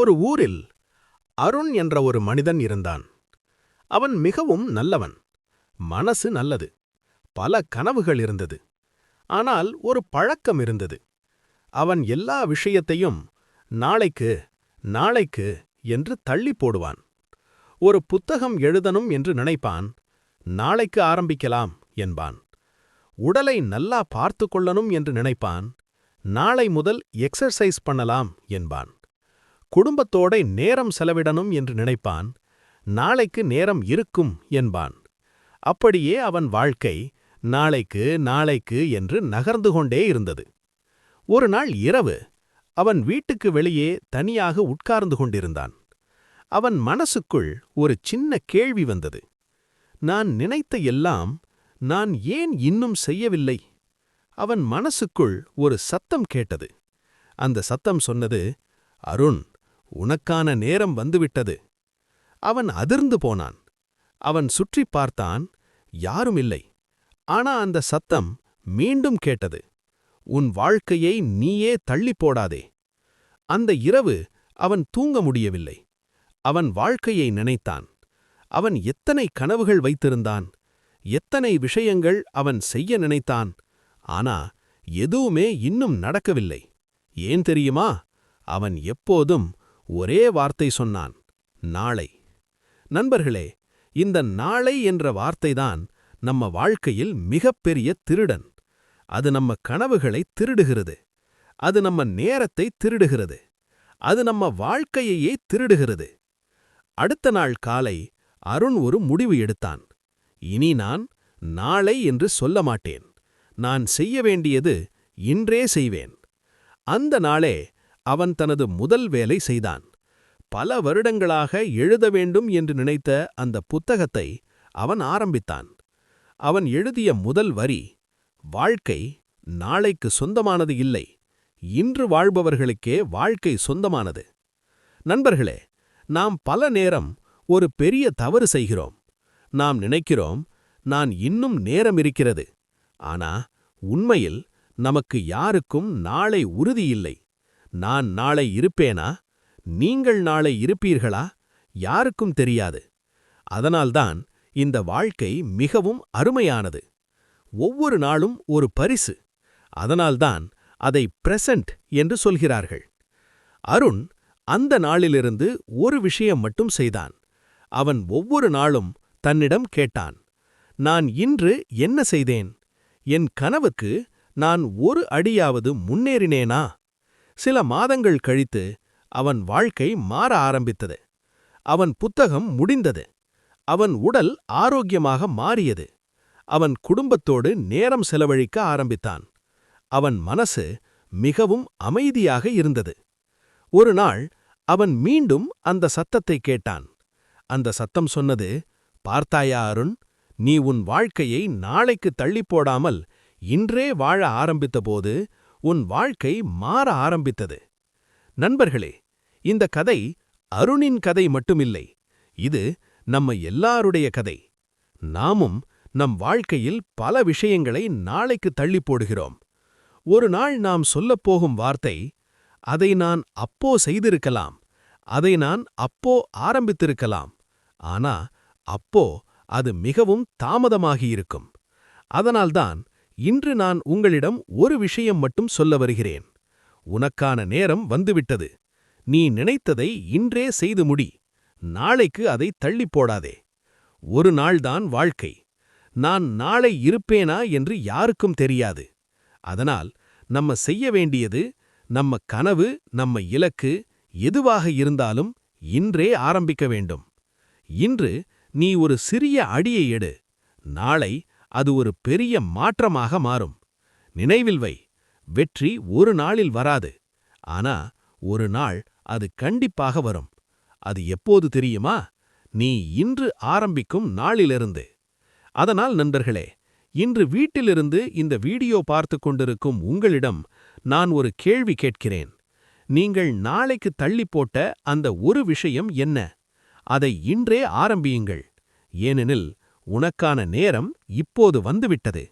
ஒரு ஊரில் அருண் என்ற ஒரு மனிதன் இருந்தான். அவன் மிகவும் நல்லவன். மனசு நல்லது. பல கனவுகள் இருந்தது. ஆனால் ஒரு பழக்கம் இருந்தது. அவன் எல்லா விஷயத்தையும் நாளைக்கு நாளைக்கு என்று தள்ளி போடுவான். ஒரு புத்தகம் எழுதணும் என்று நினைப்பான். நாளைக்கு ஆரம்பிக்கலாம் என்பான். உடலை நல்லா பார்த்து கொள்ளணும் என்று நினைப்பான். நாளை முதல் எக்ஸர்சைஸ் பண்ணலாம் என்பான். குடும்பத்தோட நேரம் செலவிடணும் என்று நினைப்பான். நாளைக்கு நேரம் இருக்கும் என்பான். அப்படியே அவன் வாழ்க்கை நாளைக்கு நாளைக்கு என்று நகர்ந்து கொண்டே இருந்தது. ஒரு நாள் இரவு அவன் வீட்டுக்கு வெளியே தனியாக உட்கார்ந்து கொண்டிருந்தான். அவன் மனசுக்குள் ஒரு சின்ன கேள்வி வந்தது. நான் நினைத்த எல்லாம் நான் ஏன் இன்னும் செய்யவில்லை? அவன் மனசுக்குள் ஒரு சத்தம் கேட்டது. அந்த சத்தம் சொன்னது, அருண், உனக்கான நேரம் வந்துவிட்டது. அவன் அதிர்ந்து போனான். அவன் சுற்றி பார்த்தான். யாரும் இல்லை. ஆனா அந்த சத்தம் மீண்டும் கேட்டது. உன் வாழ்க்கையை நீயே தள்ளி போடாதே. அந்த இரவு அவன் தூங்க முடியவில்லை. அவன் வாழ்க்கையை நினைத்தான். அவன் எத்தனை கனவுகள் வைத்திருந்தான். எத்தனை விஷயங்கள் அவன் செய்ய நினைத்தான். ஆனா எதுவுமே இன்னும் நடக்கவில்லை. ஏன் தெரியுமா? அவன் எப்போதும் ஒரே வார்த்தை சொன்னான், நாளை. நண்பர்களே, இந்த நாளை என்ற வார்த்தைதான் நம்ம வாழ்க்கையில் மிகப்பெரிய திருடன். அது நம்ம கனவுகளை திருடுகிறது. அது நம்ம நேரத்தை திருடுகிறது. அது நம்ம வாழ்க்கையையே திருடுகிறது. அடுத்த நாள் காலை அருண் ஒரு முடிவு எடுத்தான். இனி நான் நாளை என்று சொல்ல மாட்டேன். நான் செய்ய வேண்டியது இன்றே செய்வேன். அந்த நாளே அவன் தனது முதல் வேலை செய்தான். பல வருடங்களாக எழுத வேண்டும் என்று நினைத்த அந்த புத்தகத்தை அவன் ஆரம்பித்தான். அவன் எழுதிய முதல் வரி, வாழ்க்கை நாளைக்கு சொந்தமானது இல்லை, இன்று வாழ்பவர்களுக்கே வாழ்க்கை சொந்தமானது. நண்பர்களே, நாம் பல நேரம் ஒரு பெரிய தவறு செய்கிறோம். நாம் நினைக்கிறோம், நான் இன்னும் நேரம் இருக்கிறது. ஆனா உண்மையில் நமக்கு யாருக்கும் நாளை உறுதியில்லை. நான் நாளை இருப்பேனா? நீங்கள் நாளை இருப்பீர்களா? யாருக்கும் தெரியாது. அதனால்தான் இந்த வாழ்க்கை மிகவும் அருமையானது. ஒவ்வொரு நாளும் ஒரு பரிசு. அதனால்தான் அதை பிரசன்ட் என்று சொல்கிறார்கள். அருண் அந்த நாளிலிருந்து ஒரு விஷயம் மட்டும் செய்தான். அவன் ஒவ்வொரு நாளும் தன்னிடம் கேட்டான், நான் இன்று என்ன செய்தேன்? என் கனவுக்கு நான் ஒரு அடியாவது முன்னேறினேனா? சில மாதங்கள் கழித்து அவன் வாழ்க்கை மாற ஆரம்பித்தது. அவன் புத்தகம் முடிந்தது. அவன் உடல் ஆரோக்கியமாக மாறியது. அவன் குடும்பத்தோடு நேரம் செலவழிக்க ஆரம்பித்தான். அவன் மனசு மிகவும் அமைதியாக இருந்தது. ஒரு நாள் அவன் மீண்டும் அந்த சத்தத்தை கேட்டான். அந்த சத்தம் சொன்னது, பார்த்தாயா அருண், நீ உன் வாழ்க்கையை நாளைக்கு தள்ளிப்போடாமல் இன்றே வாழ ஆரம்பித்தபோது உன் வாழ்க்கை மாற ஆரம்பித்தது. நண்பர்களே, இந்த கதை அருணின் கதை மட்டுமில்லை. இது நம்ம எல்லாருடைய கதை. நாமும் நம் வாழ்க்கையில் பல விஷயங்களை நாளைக்கு தள்ளி போடுகிறோம். ஒரு நாள் நாம் சொல்லப்போகும் வார்த்தை, அதை நான் அப்போ செய்திருக்கலாம், அதை நான் அப்போ ஆரம்பித்திருக்கலாம். ஆனா அப்போ அது மிகவும் தாமதமாகியிருக்கும். அதனால்தான் இன்று நான் உங்களிடம் ஒரு விஷயம் மட்டும் சொல்ல வருகிறேன். உனக்கான நேரம் வந்துவிட்டது. நீ நினைத்ததை இன்றே செய்து முடி. நாளைக்கு அதை தள்ளி போடாதே. ஒரு நாள்தான் வாழ்க்கை. நான் நாளை இருப்பேனா என்று யாருக்கும் தெரியாது. அதனால் நம்ம செய்ய வேண்டியது, நம்ம கனவு, நம்ம இலக்கு எதுவாக இருந்தாலும் இன்றே ஆரம்பிக்க வேண்டும். இன்று நீ ஒரு சிறிய அடியை எடு. நாளை அது ஒரு பெரிய மாற்றமாக மாறும். நினைவில் வை, வெற்றி ஒரு நாளில் வராது. ஆனா ஒரு நாள் அது கண்டிப்பாக வரும். அது எப்போது தெரியுமா? நீ இன்று ஆரம்பிக்கும் நாளிலிருந்து. அதனால் நண்பர்களே, இன்று வீட்டிலிருந்து இந்த வீடியோ பார்த்து கொண்டிருக்கும் உங்களிடம் நான் ஒரு கேள்வி கேட்கிறேன். நீங்கள் நாளைக்கு தள்ளி போட்ட அந்த ஒரு விஷயம் என்ன? அதை இன்றே ஆரம்பியுங்கள். ஏனெனில் உனக்கான நேரம் இப்போது வந்துவிட்டது.